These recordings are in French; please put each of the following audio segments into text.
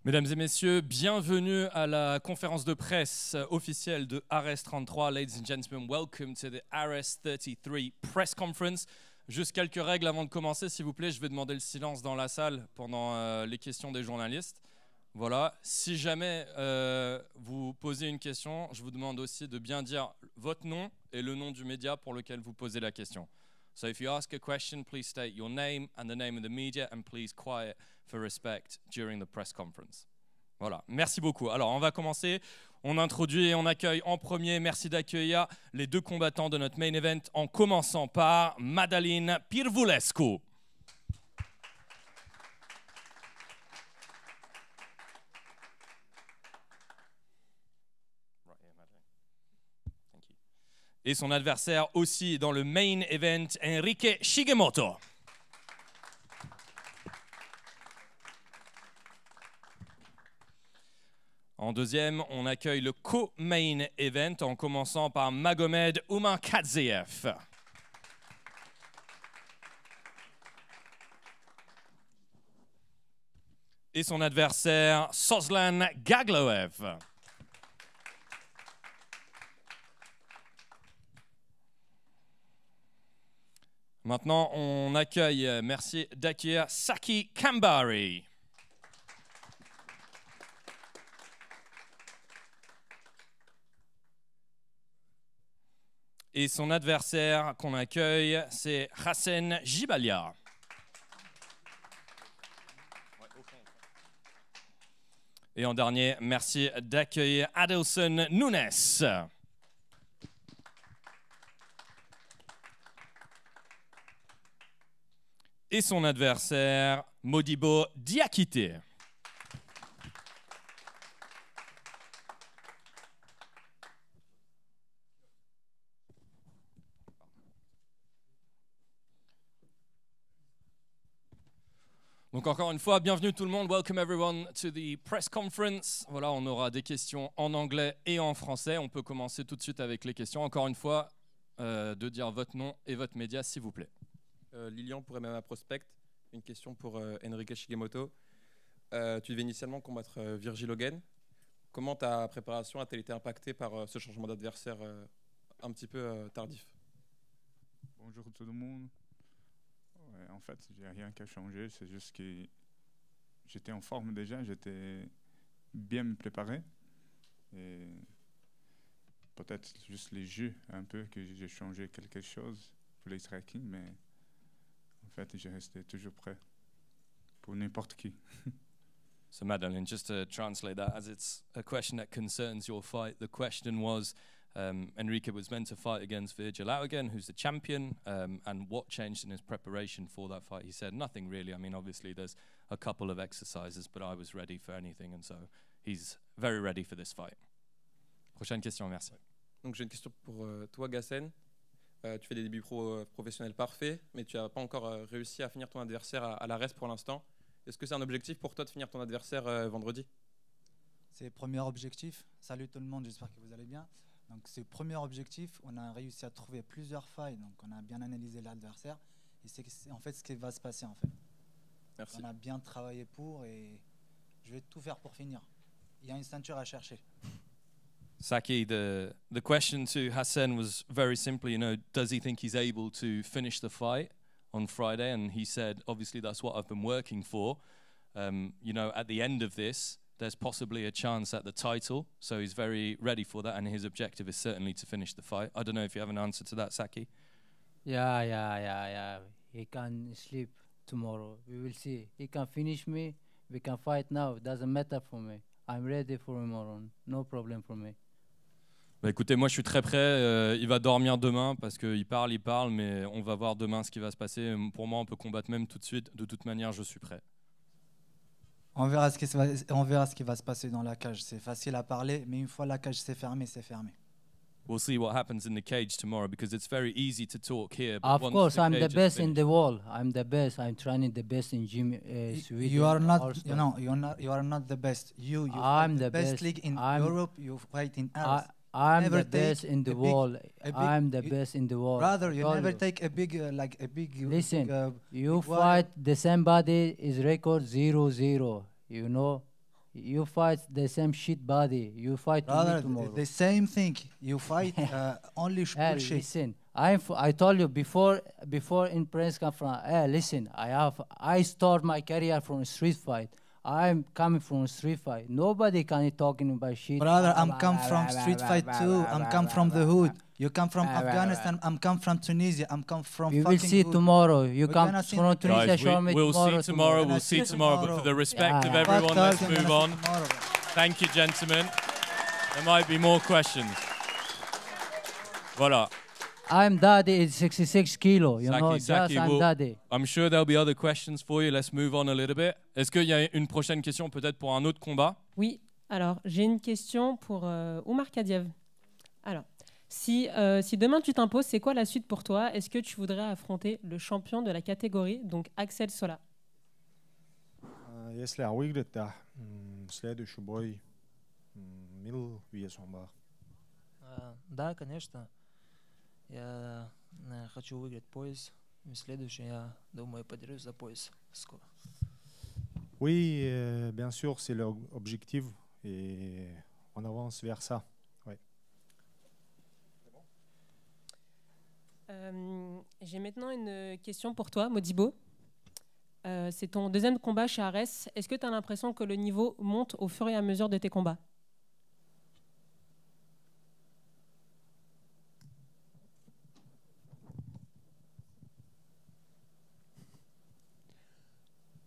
Mesdames et messieurs, bienvenue à la conférence de presse officielle de ARES 33. Ladies and gentlemen, welcome to the ARES 33 press conference. Juste quelques règles avant de commencer, s'il vous plaît. Je vais demander le silence dans la salle pendant les questions des journalistes. Voilà. Si jamais vous posez une question, je vous demande aussi de bien dire votre nom et le nom du média pour lequel vous posez la question. So if you ask a question, please state your name and the name of the media and please quiet for respect during the press conference. Voilà, merci beaucoup. Alors, on va commencer. On introduit et on accueille en premier. Merci d'accueillir les deux combattants de notre main event en commençant par Madalina Pirvulescu. Et son adversaire aussi dans le main event, Enrique Shigemoto. En deuxième, on accueille le co-main event en commençant par Magomed Umarkadziev. Et son adversaire, Sozlan Gagloev. Maintenant, on accueille, merci d'accueillir Saki Kambari. Et son adversaire qu'on accueille, c'est Hassan Jibalia. Et en dernier, merci d'accueillir Adelson Nunes. Et son adversaire, Modibo Diakité. Donc encore une fois, bienvenue tout le monde. Welcome everyone to the press conference. Voilà, on aura des questions en anglais et en français. On peut commencer tout de suite avec les questions. Encore une fois, de dire votre nom et votre média, s'il vous plaît. Lilian pour MMA Prospect, une question pour Enrique Shigemoto. Tu devais initialement combattre Virgil Hogan. Comment ta préparation a-t-elle été impactée par ce changement d'adversaire un petit peu tardif? Bonjour tout le monde. Ouais, en fait, il n'y a rien qui a changé. C'est juste que j'étais en forme déjà, j'étais bien me préparé. Et peut-être juste les jeux un peu que j'ai changé quelque chose pour les tracking, mais en fait, j'ai resté toujours prêt pour n'importe qui. So Madeleine, just to translate that, as it's a question that concerns your fight, the question was, Enrique was meant to fight against Virgil again, who's the champion, and what changed in his preparation for that fight? He said nothing really. I mean, obviously there's a couple of exercises, but I was ready for anything, and so he's very ready for this fight. Prochaine question, merci. Donc j'ai une question pour toi, Gassen. Tu fais des débuts professionnels parfaits, mais tu n'as pas encore réussi à finir ton adversaire à l'ARES pour l'instant. Est-ce que c'est un objectif pour toi de finir ton adversaire vendredi? C'est le premier objectif. Salut tout le monde, j'espère que vous allez bien. Donc c'est le premier objectif. On a réussi à trouver plusieurs failles, donc on a bien analysé l'adversaire. Et c'est en fait ce qui va se passer en fait. Merci. On a bien travaillé pour et je vais tout faire pour finir. Il y a une ceinture à chercher. Saki, the question to Hassan was very simply, does he think he's able to finish the fight on Friday? And he said, obviously, that's what I've been working for. At the end of this, there's possibly a chance at the title. So he's very ready for that. And his objective is certainly to finish the fight. I don't know if you have an answer to that, Saki. Yeah. He can sleep tomorrow. We will see. He can finish me. We can fight now. It doesn't matter for me. I'm ready for tomorrow. No problem for me. Bah écoutez, moi je suis très prêt, il va dormir demain parce qu'il parle, mais on va voir demain ce qui va se passer. Pour moi, on peut combattre même tout de suite. De toute manière, je suis prêt. On verra ce qui va se passer dans la cage. C'est facile à parler, mais une fois la cage c'est fermé, c'est fermé. We'll see what happens in the cage tomorrow because it's very easy to talk here. But Of course, I'm the best in the world. I'm the best. I'm training the best in gym. Sweden. You are not. You are not the best. You I'm fight the best league in Europe. You fight in ARES. I'm never the best take in the a big- world. a big- I'm the you- best in the world. Brother, you Told never you. take a big Listen, you big one. fight the somebody is record 0-0. You know, You fight the same shit body. You fight to me Brother, tomorrow. the same thing. You fight only Hey, bullshit. listen, I told you before in press conference. Hey, listen, I start my career from street fight. I'm coming from street fight. Nobody can talking about shit. Brother, I'm come from street fight too. I'm come from the hood. You come from Afghanistan. I'm come from Tunisia. I'm come from You will fucking see hood. tomorrow. You We're come gonna see from the Tunisia. Guys, Show me we'll see tomorrow. We're We'll see gonna see tomorrow. But for tomorrow. the respect of Yeah. everyone, Fuck let's us, we're move gonna on. see tomorrow, bro. Thank you, gentlemen. There might be more questions. Voilà. I'm daddy is 66 kilo. You Saki, know, Saki, just I'm we'll- daddy. I'm sure there'll be other questions for you. Let's move on a little bit. Est-ce qu'il y a une prochaine question peut-être pour un autre combat? Oui, alors j'ai une question pour Oumar Kadiev. Alors, si demain tu t'imposes, c'est quoi la suite pour toi? Est-ce que tu voudrais affronter le champion de la catégorie, donc Axel Sola? Если выиграть, да. Следующий бой middle весом. Да, конечно. Я хочу выиграть пояс. И следующий, я думаю, подерусь за пояс скоро. Oui, bien sûr, c'est l'objectif et on avance vers ça. Ouais. J'ai maintenant une question pour toi, Modibo. C'est ton deuxième combat chez ARES. Est-ce que tu as l'impression que le niveau monte au fur et à mesure de tes combats?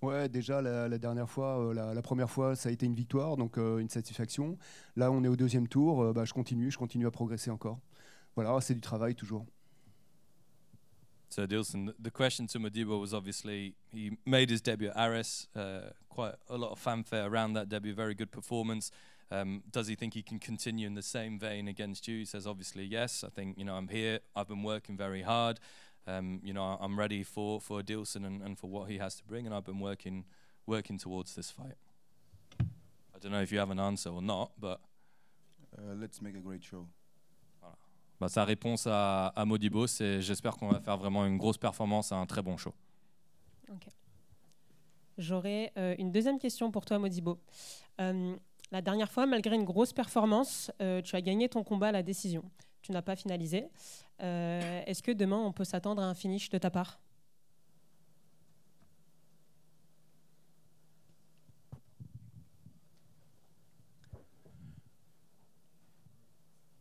Ouais, déjà la dernière fois, la première fois, ça a été une victoire, donc une satisfaction. Là, on est au deuxième tour, je continue à progresser encore. Voilà, c'est du travail toujours. So Dilson, the question to Modibo was obviously he made his debut at ARES, quite a lot of fanfare around that debut, very good performance. Does he think he can continue in the same vein against you? He says obviously yes. I think I'm here. I've been working very hard. I'm ready for Dilson and for what he has to bring, and I've been working towards this fight. I don't know if you have an answer or not, but let's make a great show. Voilà. Sa réponse à Modibo, c'est j'espère qu'on va faire vraiment une grosse performance et un très bon show. Ok. J'aurais une deuxième question pour toi, Modibo. La dernière fois, malgré une grosse performance, tu as gagné ton combat à la décision. Tu n'as pas finalisé. Est-ce que demain, on peut s'attendre à un finish de ta part?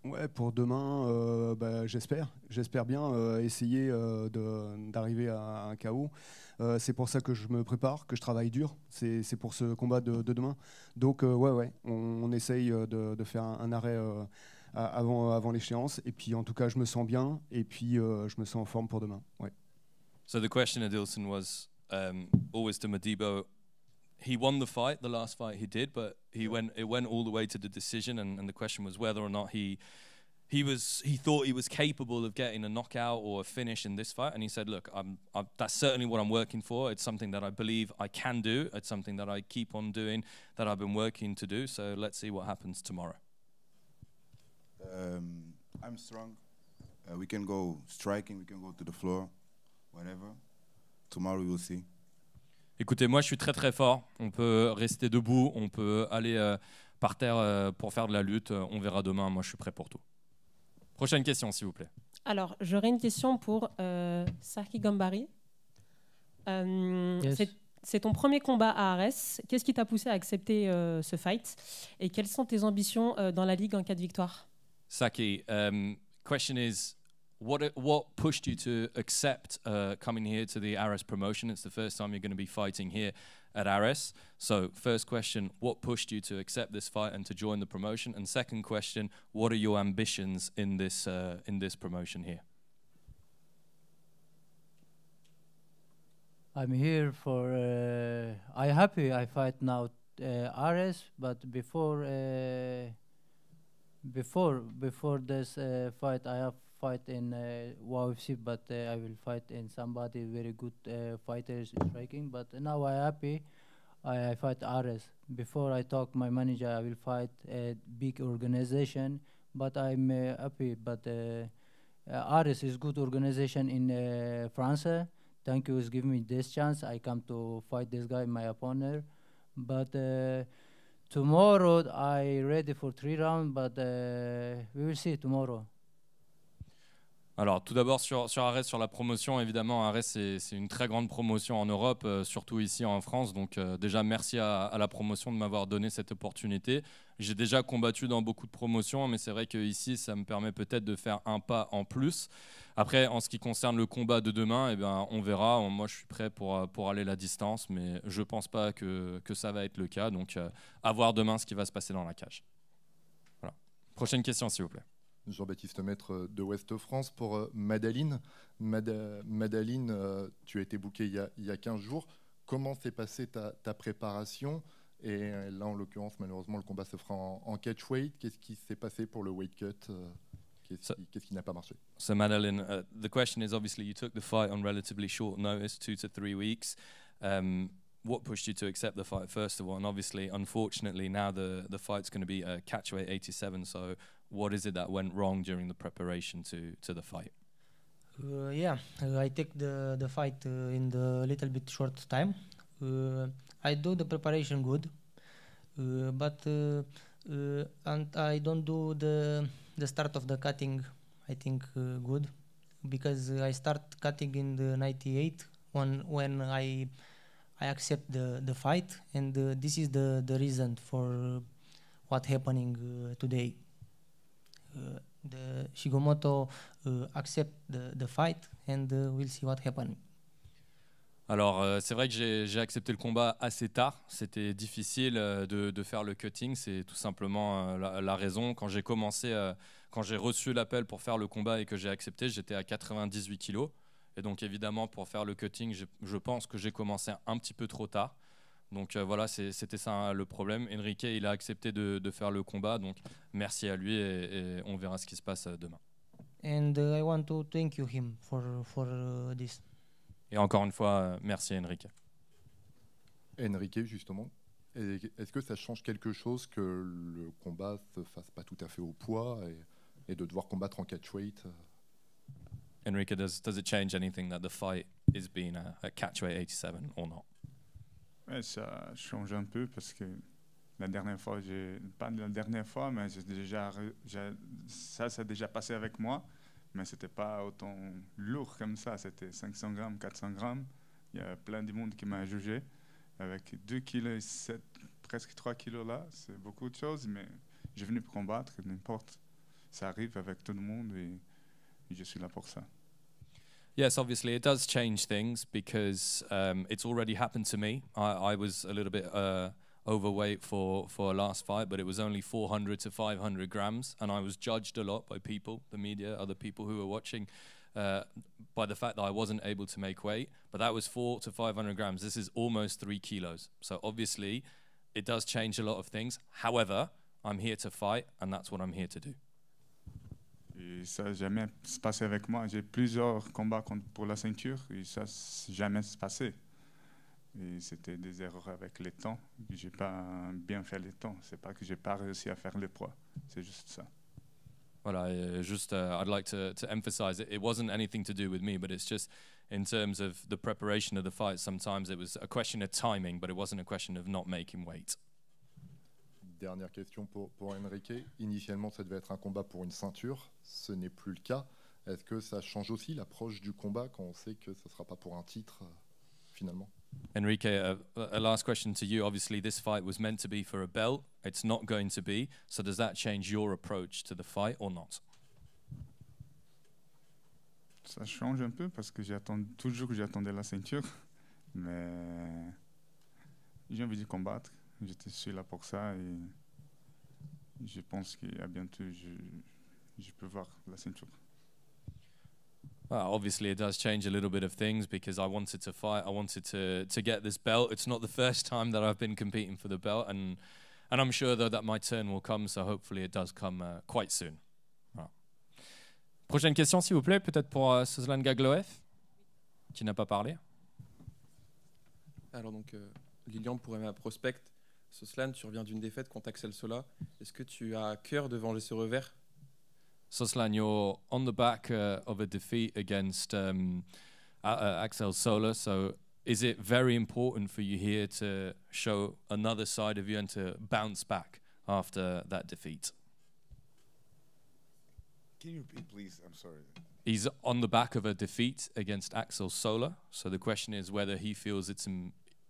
Ouais, pour demain, j'espère bien essayer d'arriver à un KO. C'est pour ça que je me prépare, que je travaille dur. C'est pour ce combat de demain. Donc on essaye de faire un arrêt avant l'échéance. Et puis en tout cas, je me sens bien et puis je me sens en forme pour demain. Ouais. So the question of Dilson was always to Modibo. He won the fight, the last fight he did, but it went all the way to the decision, and the question was whether or not he thought he was capable of getting a knockout or a finish in this fight, and he said, look, that's certainly what I'm working for. It's something that I believe I can do. It's something that I keep on doing, that I've been working to do. So let's see what happens tomorrow. I'm strong. We can go striking, we can go to the floor, whatever. Tomorrow we will see. Écoutez, moi je suis très très fort. On peut rester debout, on peut aller par terre pour faire de la lutte. On verra demain. Moi je suis prêt pour tout. Prochaine question, s'il vous plaît. Alors, j'aurais une question pour Saki Gambari. Yes. C'est ton premier combat à ARES. Qu'est-ce qui t'a poussé à accepter ce fight? Et quelles sont tes ambitions dans la Ligue en cas de victoire? Saki, question is, what pushed you to accept coming here to the ARES promotion? It's the first time you're going to be fighting here at ARES. So first question, what pushed you to accept this fight and to join the promotion? And second question, what are your ambitions in this promotion here? I'm here for. I'm happy I fight now ARES, but before this fight, I have fight in UFC, but I will fight in somebody very good fighters striking. But now I'm happy I fight ARES. Before I talk my manager, I will fight a big organization, but I'm happy. But ARES is good organization in France. Thank you for giving me this chance. I come to fight this guy, my opponent. But tomorrow I ready for 3 rounds, but we will see tomorrow. Alors tout d'abord sur ARES, sur la promotion, évidemment ARES c'est une très grande promotion en Europe, surtout ici en France, donc déjà merci à la promotion de m'avoir donné cette opportunité. J'ai déjà combattu dans beaucoup de promotions, mais c'est vrai qu'ici ça me permet peut-être de faire un pas en plus. Après en ce qui concerne le combat de demain, eh ben, on verra, moi je suis prêt pour aller la distance, mais je ne pense pas que ça va être le cas, donc à voir demain ce qui va se passer dans la cage. Voilà. Prochaine question s'il vous plaît. Jean-Baptiste Maître de Ouest France pour Madaline. Madaline, tu as été bookée il y a 15 jours. Comment s'est passée ta préparation? Et là, en l'occurrence, malheureusement, le combat se fera en catchweight. Qu'est-ce qui s'est passé pour le weight cut? Qu'est-ce qui n'a pas marché? So Madeline, the question is obviously you took the fight on relatively short notice, 2 to 3 weeks. What pushed you to accept the fight first of all? And obviously, unfortunately, now the fight's going to be catchweight 87. So what is it that went wrong during the preparation to the fight? I take the fight in the little bit short time. I do the preparation good, but and I don't do the start of the cutting. I think good because I start cutting in the 98 when I accept the fight, and this is the reason for what happening today. The Shigemoto accept the fight, and we'll see what happening. Alors c'est vrai que j'ai accepté le combat assez tard, c'était difficile de faire le cutting, c'est tout simplement la raison. Quand j'ai commencé, quand j'ai reçu l'appel pour faire le combat et que j'ai accepté, j'étais à 98 kilos. Et donc évidemment pour faire le cutting, je pense que j'ai commencé un petit peu trop tard. Donc voilà, c'était ça le problème. Enrique, il a accepté de faire le combat, donc merci à lui et on verra ce qui se passe demain. And I want to thank you him for this. Et encore une fois, merci Enrique. Enrique, justement, est-ce que ça change quelque chose que le combat se fasse pas tout à fait au poids et de devoir combattre en catchweight? Enrique, does it change anything that the fight is being at catchweight 87 or not? Ouais, ça change un peu parce que la dernière fois, pas la dernière fois, mais ça s'est déjà passé avec moi, mais c'était pas autant lourd comme ça, c'était 500 grammes, 400 grammes. Il y a plein de monde qui m'a jugé avec 2,7 kg, presque 3 kg là, c'est beaucoup de choses, mais j'ai venu pour combattre, n'importe, ça arrive avec tout le monde et je suis là pour ça. Yes, obviously it does change things because it's already happened to me. I was a little bit overweight for a last fight, but it was only 400 to 500 grams, and I was judged a lot by people, the media, other people who were watching, by the fact that I wasn't able to make weight. But that was 400 to 500 grams. This is almost 3 kilos. So obviously it does change a lot of things. However, I'm here to fight, and that's what I'm here to do. Et ça n'a jamais se passé avec moi. J'ai plusieurs combats pour la ceinture et ça n'a jamais se passé. Et c'était des erreurs avec les temps. Je n'ai pas bien fait les temps. Ce n'est pas que je n'ai pas réussi à faire les poids. C'est juste ça. Voilà, juste, I'd like to emphasize it wasn't anything to do with me, but it's just in terms of the preparation of the fight, sometimes it was a question of timing, but it wasn't a question of not making weight. Dernière question pour Enrique. Initialement, ça devait être un combat pour une ceinture. Ce n'est plus le cas. Est-ce que ça change aussi l'approche du combat quand on sait que ce ne sera pas pour un titre, finalement? Enrique, a last question to you. Obviously, this fight was meant to be for a belt. It's not going to be. So does that change your approach to the fight or not? Ça change un peu parce que j'attendais la ceinture. Mais j'ai envie de combattre. Je suis là pour ça et je pense qu'à bientôt, je peux voir la ceinture. Well, obviously, it does change a little bit of things because I wanted to fight. I wanted to get this belt. It's not the first time that I've been competing for the belt, and I'm sure though that my turn will come. So hopefully, it does come quite soon. Voilà. Prochaine question, s'il vous plaît, peut-être pour Sozlan Gagloev, qui n'a pas parlé. Alors donc, Lilian pour ma prospect. Soslan, tu reviens d'une défaite contre Axel Sola. Est-ce que tu as à cœur de venger ce revers? Soslan, you're on the back of a defeat against Axel Sola. So is it very important for you here to show another side of you and to bounce back after that defeat? Can you repeat, please? I'm sorry. He's on the back of a defeat against Axel Soler. So the question is whether he feels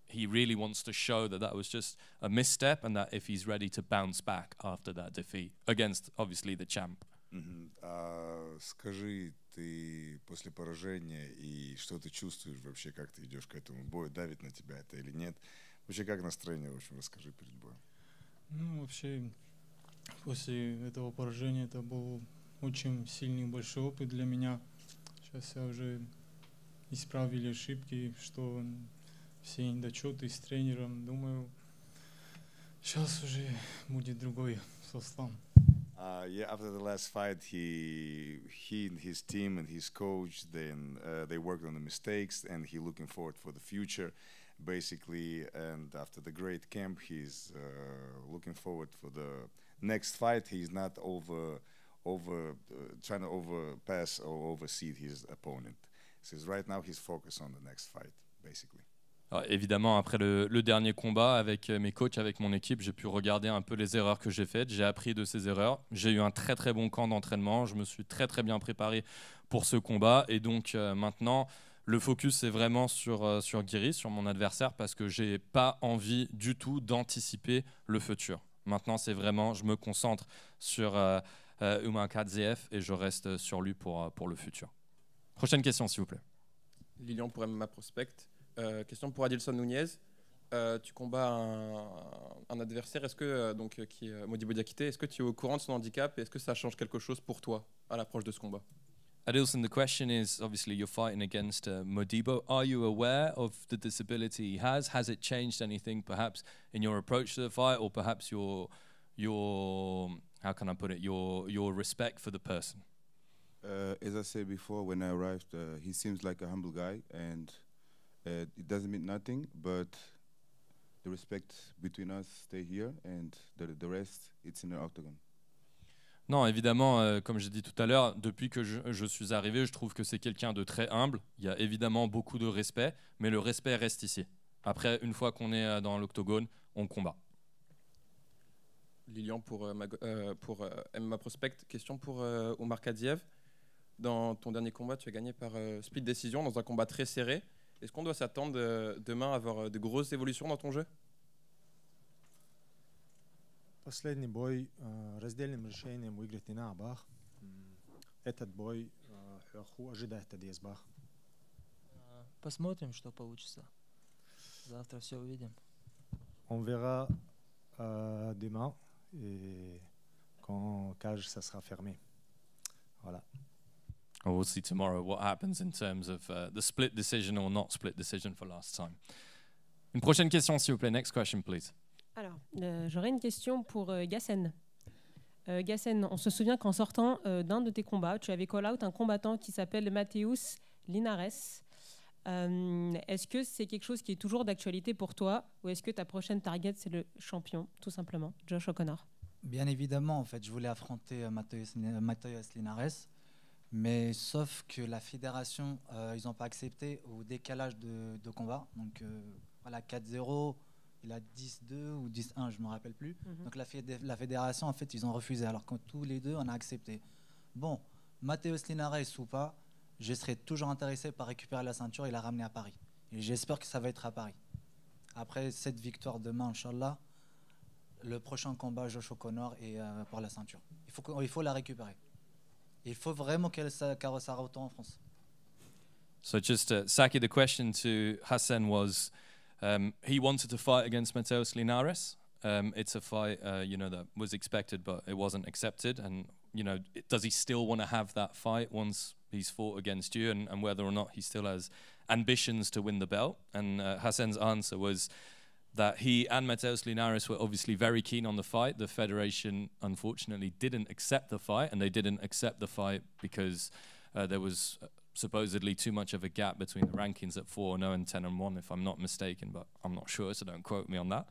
he really wants to show that that was just a misstep and that if he's ready to bounce back after that defeat against, obviously, the champ. Скажи, ты после поражения и что ты чувствуешь вообще, как ты идешь к этому бою, давит на тебя это или нет? Вообще, как настроение, в общем, расскажи перед боем. Ну, вообще, после этого поражения это был очень сильный большой опыт для меня. Сейчас я уже исправили ошибки, что все недочеты с тренером. Думаю, сейчас уже будет другой состав. Yeah, after the last fight, he and his team and his coach, then they worked on the mistakes, and he looking forward for the future, basically. And after the great camp, he's looking forward for the next fight. He's not trying to overpass or overseed his opponent. So right now, he's focused on the next fight, basically. Alors, évidemment, après le dernier combat avec mes coachs, avec mon équipe, j'ai pu regarder un peu les erreurs que j'ai faites. J'ai appris de ces erreurs. J'ai eu un très très bon camp d'entraînement. Je me suis très très bien préparé pour ce combat. Et donc maintenant, le focus est vraiment sur Guiri, sur mon adversaire, parce que j'ai pas envie du tout d'anticiper le futur. Maintenant, c'est vraiment, je me concentre sur Umar Kadziev et je reste sur lui pour le futur. Prochaine question, s'il vous plaît. Lilian pour MMA Prospect. Question pour Adilson Nunez. Tu combats un adversaire, est-ce que qui est Modibo Diakité, est-ce que tu es au courant de son handicap et est-ce que ça change quelque chose pour toi à l'approche de ce combat? Adilson, the question is, obviously you're fighting against Modibo. Are you aware of the disability he has? Has it changed anything perhaps in your approach to the fight or perhaps your how can I put it, your respect for the person? As I said before, when I arrived, he seems like a humble guy, and it doesn't mean nothing, but the respect between us stay here, and the rest, it's in the octagon. Non, évidemment, comme j'ai dit tout à l'heure, depuis que je suis arrivé, je trouve que c'est quelqu'un de très humble. Il y a évidemment beaucoup de respect, mais le respect reste ici. Après, une fois qu'on est dans l'octogone, on combat. Lilian pour MMA Prospect. Question pour Umar Kadziev. Dans ton dernier combat, tu as gagné par split décision dans un combat très serré. Est-ce qu'on doit s'attendre demain à avoir de grosses évolutions dans ton jeu? Последний бой раздельным решением выиграть не на бах. Этот бой ожидает от бах. Посмотрим, что получится. Завтра все увидим. On verra demain et quand cage ça sera fermé. Voilà. We'll see tomorrow what happens in terms of the split decision or not split decision for last time. Une prochaine question, s'il vous plaît. Next question, please. Alors, j'aurais une question pour Gassen. Gassen, on se souvient qu'en sortant d'un de tes combats, tu avais call out un combattant qui s'appelle Mateusz Linares. Est-ce que c'est quelque chose qui est toujours d'actualité pour toi ou est-ce que ta prochaine target, c'est le champion, tout simplement, Josh O'Connor? Bien évidemment, en fait, je voulais affronter Mateusz Linares, mais sauf que la fédération, ils n'ont pas accepté au décalage de combat. Donc voilà, 4-0, il a 10-2 ou 10-1, je ne me rappelle plus. Donc la fédération, en fait, ils ont refusé, alors que tous les deux, on a accepté. Bon, Mateusz Linares ou pas, je serais toujours intéressé par récupérer la ceinture et la ramener à Paris. Et j'espère que ça va être à Paris. Après cette victoire demain, Inch'Allah, le prochain combat, Josh O'Connor, est pour la ceinture. Il faut la récupérer. Il faut vraiment qu'elle retourne en France. So just, Saki, the question to Hassan was, he wanted to fight against Mateusz Linares. It's a fight, that was expected, but it wasn't accepted. And, does he still want to have that fight once he's fought against you and whether or not he still has ambitions to win the belt? And Hassan's answer was that he and Mateusz Linares were obviously very keen on the fight. The federation, unfortunately, didn't accept the fight, and they didn't accept the fight because there was supposedly too much of a gap between the rankings at 4-0 and 10-1, if I'm not mistaken, but I'm not sure, so don't quote me on that.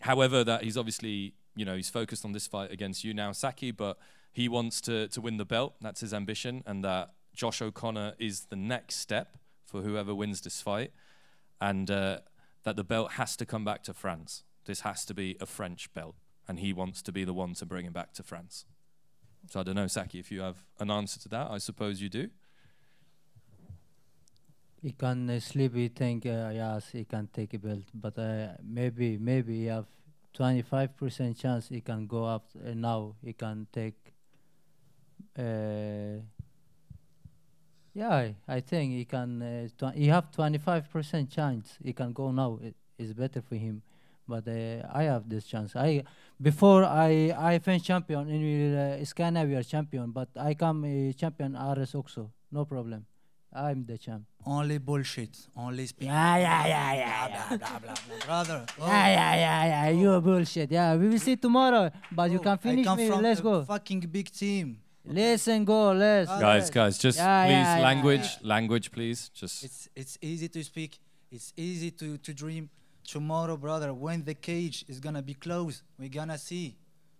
However, that he's obviously, he's focused on this fight against you now, Saki, but he wants to win the belt. That's his ambition, and that Josh O'Connor is the next step for whoever wins this fight, and that the belt has to come back to France. This has to be a French belt, and he wants to be the one to bring him back to France. So I don't know, Saki, if you have an answer to that. I suppose you do. He can sleep. He think yes, he can take a belt, but maybe he have 25% chance he can go up now. He can take. Yeah, I think he can. He have 25% chance he can go now. It's better for him, but I have this chance. Before I finish champion in Scandinavia champion, but I come champion ARES also. No problem. I'm the champ. Only bullshit. Only speak. Yeah. Blah, blah, blah, blah. Brother. Yeah. You are bullshit. Yeah, we will see tomorrow. But you can I finish come me. from Let's a go. fucking big team. Listen, go. Let's. Guys, just language, please. Just. It's easy to speak. It's easy to dream. Tomorrow, brother, when the cage is gonna be closed, we're gonna see.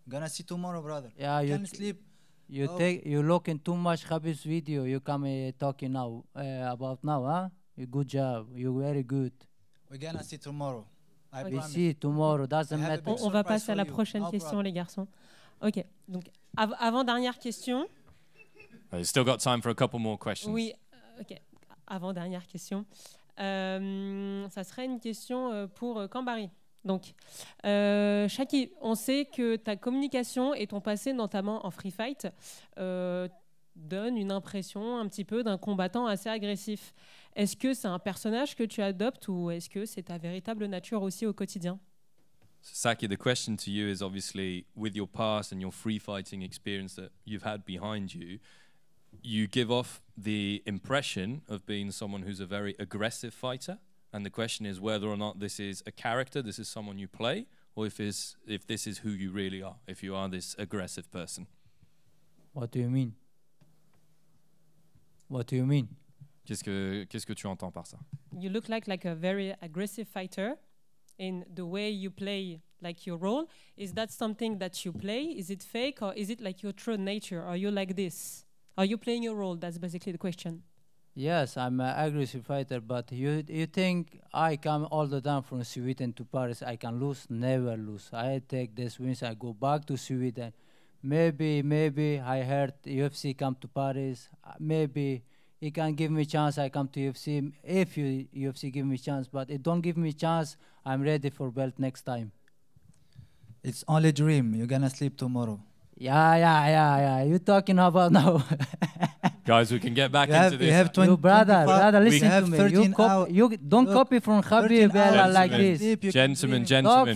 Gonna see tomorrow, brother. Yeah, you can sleep. You look in too much Habib's video. You come talking now about now, huh? Good job. You're very good. We're gonna see tomorrow. We see tomorrow. Doesn't matter. On va passer à la prochaine question, les garçons. Ok. Donc avant dernière question. You still got time for a couple more questions. Oui. Ok. Avant dernière question. Ça serait une question pour Kambari. Donc, Shaki, on sait que ta communication et ton passé, notamment en free fight, donnent une impression un petit peu d'un combattant assez agressif. Est-ce que c'est un personnage que tu adoptes ou est-ce que c'est ta véritable nature aussi au quotidien? Saki, the question to you is obviously with your past and your free fighting experience that you've had behind you, you give off the impression of being someone who's a very aggressive fighter. And the question is whether or not this is a character, this is someone you play, or if this is who you really are, if you are this aggressive person. What do you mean? What do you mean? Qu'est-ce que tu entends par ça? You look like a very aggressive fighter in the way you play like your role. Is that something that you play? Is it fake or is it like your true nature? Are you like this? Are you playing your role? That's basically the question. Yes, I'm an aggressive fighter, but you think I come all the time from Sweden to Paris, I can lose? Never lose. I take this wins, I go back to Sweden. Maybe I heard UFC come to Paris. Maybe he can give me chance, I come to UFC. If UFC give me chance, but it don't give me chance, I'm ready for belt next time. It's only dream. You're gonna sleep tomorrow. Yeah. You talking about now? Guys, we can get back into this. You have 20, brother, listen to me. You don't copy from Habib like this. Gentlemen,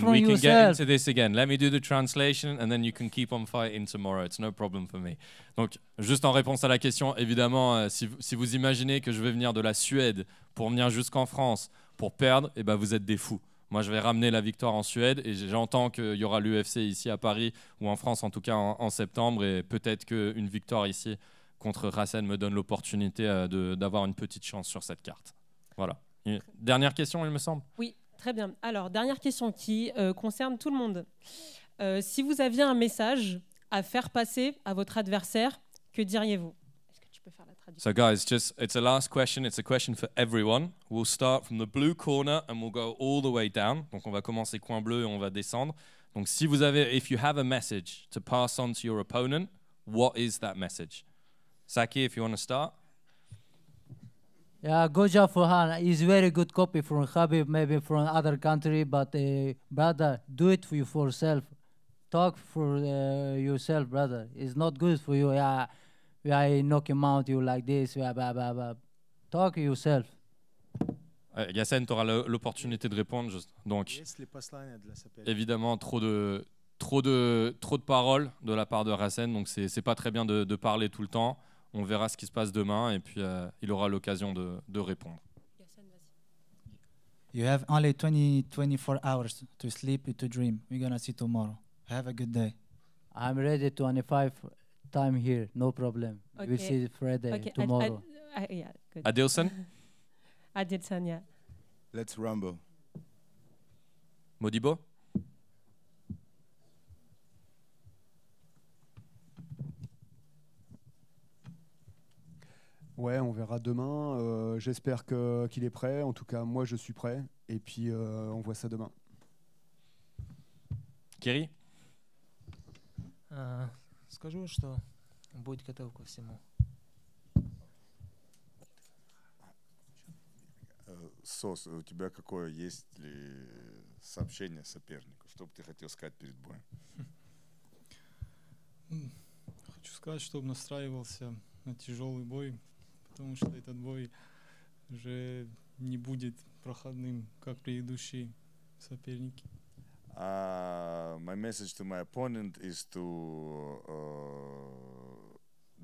we can get into this again. Let me do the translation and then you can keep on fighting tomorrow. It's no problem for me. Donc, juste en réponse à la question, évidemment, si vous imaginez que je vais venir de la Suède pour venir jusqu'en France pour perdre, eh ben vous êtes des fous. Moi, je vais ramener la victoire en Suède et j'entends qu'il y aura l'UFC ici à Paris ou en France, en tout cas en septembre, et peut-être qu'une victoire ici contre Hassan me donne l'opportunité d'avoir une petite chance sur cette carte. Voilà. Et dernière question, il me semble. Oui, très bien. Alors, dernière question qui concerne tout le monde. Si vous aviez un message à faire passer à votre adversaire, que diriez-vous? Est-ce que tu peux faire la traduction? So guys, it's a last question. It's a question for everyone. We'll start from the blue corner and we'll go all the way down. Donc on va commencer coin bleu et on va descendre. Donc si vous avez, if you have a message to pass on to your opponent, what is that message? Saki, if you want to start. Yeah, good job for Han. He's very good copy from Habib, maybe from other country, but brother, do it for yourself. Talk for yourself, brother. It's not good for you. Yeah, I knock him out, you like this. Blah, blah, blah, blah. Talk yourself. Yassine, tu auras l'opportunité de répondre. Donc, évidemment, trop de paroles de la part de Hassan, donc c'est pas très bien de parler tout le temps. On verra ce qui se passe demain et puis il aura l'occasion de répondre. You have only 24 hours to sleep and to dream. We're gonna see tomorrow. Have a good day. I'm ready 25 time here, no problem. Okay. We'll see Friday, tomorrow. Yeah, good. Adilson? Adilson, yeah. Let's rumble. Modibo? Ouais, on verra demain. J'espère qu'il est prêt. En tout cas, moi, je suis prêt. Et puis, on voit ça demain. Kerry? Скажу, что будет готов ко всему. Сос, у тебя какое есть ли сообщение сопернику? Что бы ты хотел сказать перед боем? Хочу сказать, чтобы настраивался на тяжелый бой, потому что этот бой уже не будет проходным, как предыдущие соперники. My message to my opponent is to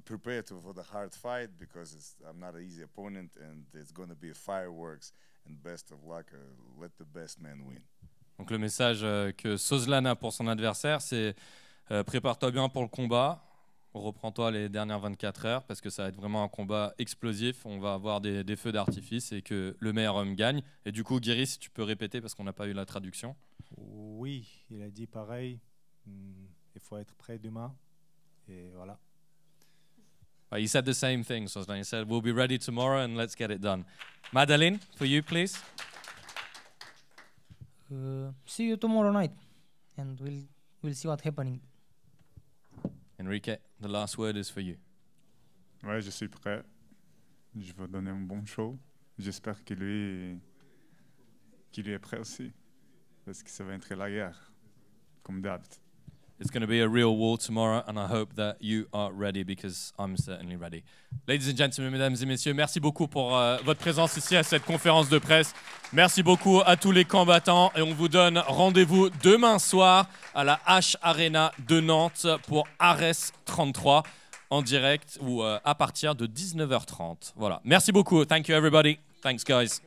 prepare for the hard fight because I'm not an easy opponent and it's going to be fireworks and best of luck. Let the best man win. Donc le message que Sozlan a pour son adversaire, c'est prépare-toi bien pour le combat, reprends-toi les dernières 24 heures parce que ça va être vraiment un combat explosif, on va avoir des feux d'artifice et que le meilleur homme gagne. Et du coup, Guiri, si tu peux répéter parce qu'on n'a pas eu la traduction. Oui, il a dit pareil. Il faut être prêt demain. Et voilà. He said the same thing, Sozlan. He said, we'll be ready tomorrow and let's get it done. Madeleine, for you, please. See you tomorrow night, and we'll see what's happening. Enrique, the last word is for you. Ouais, je suis prêt. Je vais donner un bon show. J'espère qu'il lui est prêt aussi. Parce que ça va être la guerre, comme d'habitude. It's going to be a real war tomorrow, and I hope that you are ready because I'm certainly ready. Ladies and gentlemen, mesdames et messieurs, merci beaucoup pour votre présence ici à cette conférence de presse. Merci beaucoup à tous les combattants et on vous donne rendez-vous demain soir à la H Arena de Nantes pour ARES 33 en direct ou à partir de 19h30. Voilà. Merci beaucoup. Thank you everybody. Thanks guys.